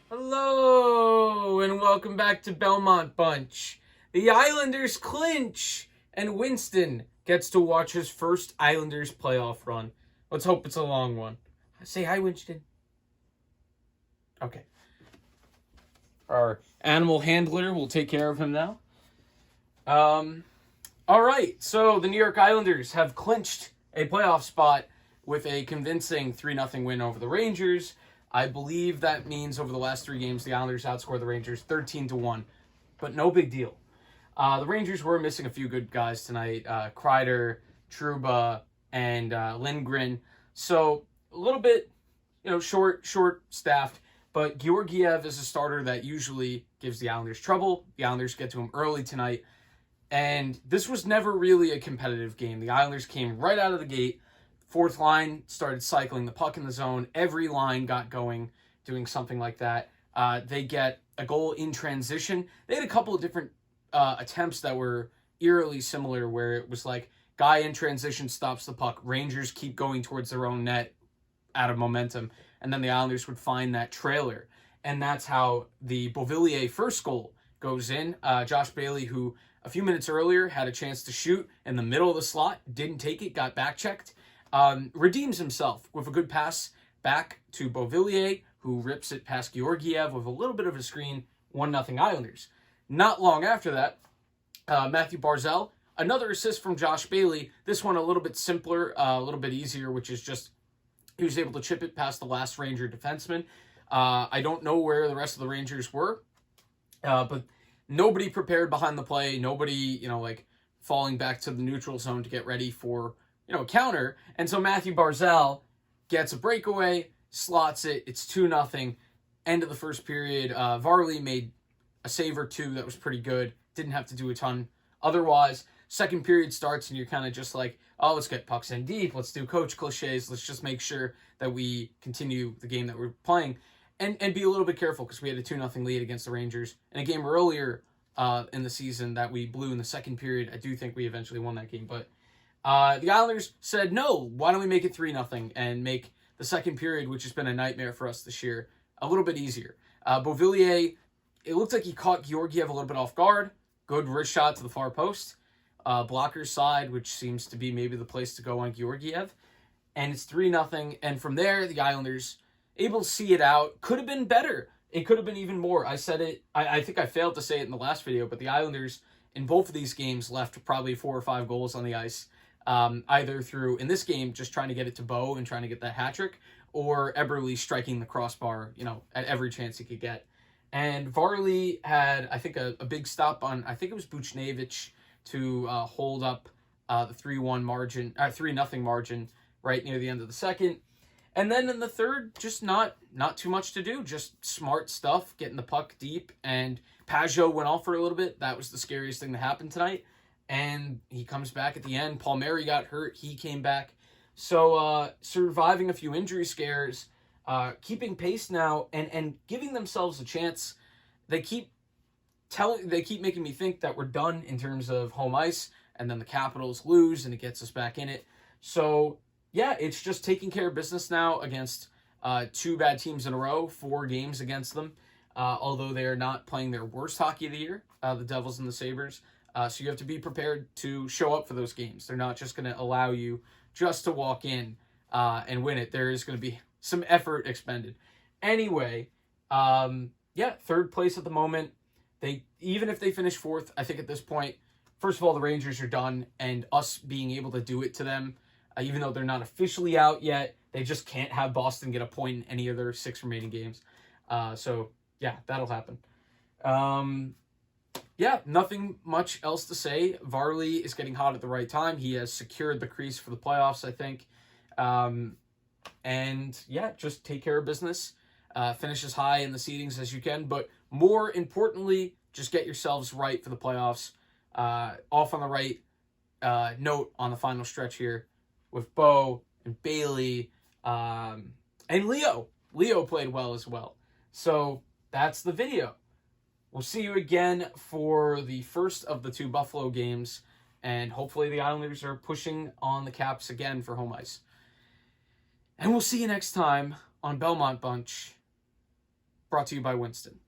Hello, and welcome back to Belmont Bunch. The Islanders clinch, and Winston gets to watch his first Islanders playoff run. Let's hope it's a long one. Say hi, Winston. Okay. Our animal handler will take care of him now. All right, so the New York Islanders have clinched a playoff spot with a convincing 3-0 win over the Rangers. I believe that means over the last 3 games, the Islanders outscored the Rangers 13-1, but no big deal. The Rangers were missing a few good guys tonight, Kreider, Trouba, and Lindgren. So a little bit, short-staffed, but Georgiev is a starter that usually gives the Islanders trouble. The Islanders get to him early tonight, and this was never really a competitive game. The Islanders came right out of the gate. Fourth line started cycling the puck in the zone. Every line got going, doing something like that. They get a goal in transition. They had a couple of different attempts that were eerily similar, where it was like, guy in transition stops the puck. Rangers keep going towards their own net out of momentum. And then the Islanders would find that trailer. And that's how the Beauvillier first goal goes in. Josh Bailey, who a few minutes earlier had a chance to shoot in the middle of the slot, didn't take it, got back-checked. Redeems himself with a good pass back to Beauvillier, who rips it past Georgiev with a little bit of a screen, 1-0 Islanders. Not long after that, Matthew Barzal, another assist from Josh Bailey, this one a little bit simpler, a little bit easier, which is just he was able to chip it past the last Ranger defenseman. I don't know where the rest of the Rangers were, but nobody prepared behind the play, nobody, falling back to the neutral zone to get ready for a counter. And so Matthew Barzal gets a breakaway, slots it. It's 2-0. End of the first period. Varley made a save or two that was pretty good. Didn't have to do a ton otherwise. Second period starts and you're kind of just like, oh, let's get pucks in deep. Let's do coach cliches. Let's just make sure that we continue the game that we're playing and be a little bit careful, because we had a 2-0 lead against the Rangers in a game earlier in the season that we blew in the second period. I do think we eventually won that game, but the Islanders said, no, why don't we make it 3-0 and make the second period, which has been a nightmare for us this year, a little bit easier. Beauvillier, it looked like he caught Georgiev a little bit off guard. Good wrist shot to the far post. Blocker's side, which seems to be maybe the place to go on Georgiev. And it's 3-0. And from there, the Islanders able to see it out. Could have been better. It could have been even more. I said it. I think I failed to say it in the last video, but the Islanders in both of these games left probably 4 or 5 goals on the ice. Either through, in this game, just trying to get it to Bo and trying to get that hat trick, or Eberle striking the crossbar, at every chance he could get. And Varley had, I think, a big stop on, I think it was Buchnevich, to hold up the 3-1 margin, 3-0 margin right near the end of the second. And then in the third, just not too much to do, just smart stuff, getting the puck deep, and Pajot went off for a little bit. That was the scariest thing to happen tonight. And he comes back at the end. Palmieri got hurt. He came back. So surviving a few injury scares, keeping pace now, and giving themselves a chance. They keep making me think that we're done in terms of home ice, and then the Capitals lose, and it gets us back in it. So, yeah, it's just taking care of business now against 2 bad teams in a row, 4 games against them, although they are not playing their worst hockey of the year, the Devils and the Sabres. So you have to be prepared to show up for those games. They're not just going to allow you just to walk in and win it. There is going to be some effort expended. Anyway, third place at the moment. Even if they finish 4th, I think at this point, first of all, the Rangers are done, and us being able to do it to them, even though they're not officially out yet, they just can't have Boston get a point in any of their 6 remaining games. So, yeah, that'll happen. Nothing much else to say. Varley is getting hot at the right time. He has secured the crease for the playoffs, I think. Just take care of business. Finish as high in the seedings as you can. But more importantly, just get yourselves right for the playoffs. Off on the right note on the final stretch here with Bo and Bailey and Leo. Leo played well as well. So that's the video. We'll see you again for the first of the 2 Buffalo games, and hopefully the Islanders are pushing on the Caps again for home ice. And we'll see you next time on Belmont Bunch, brought to you by Winston.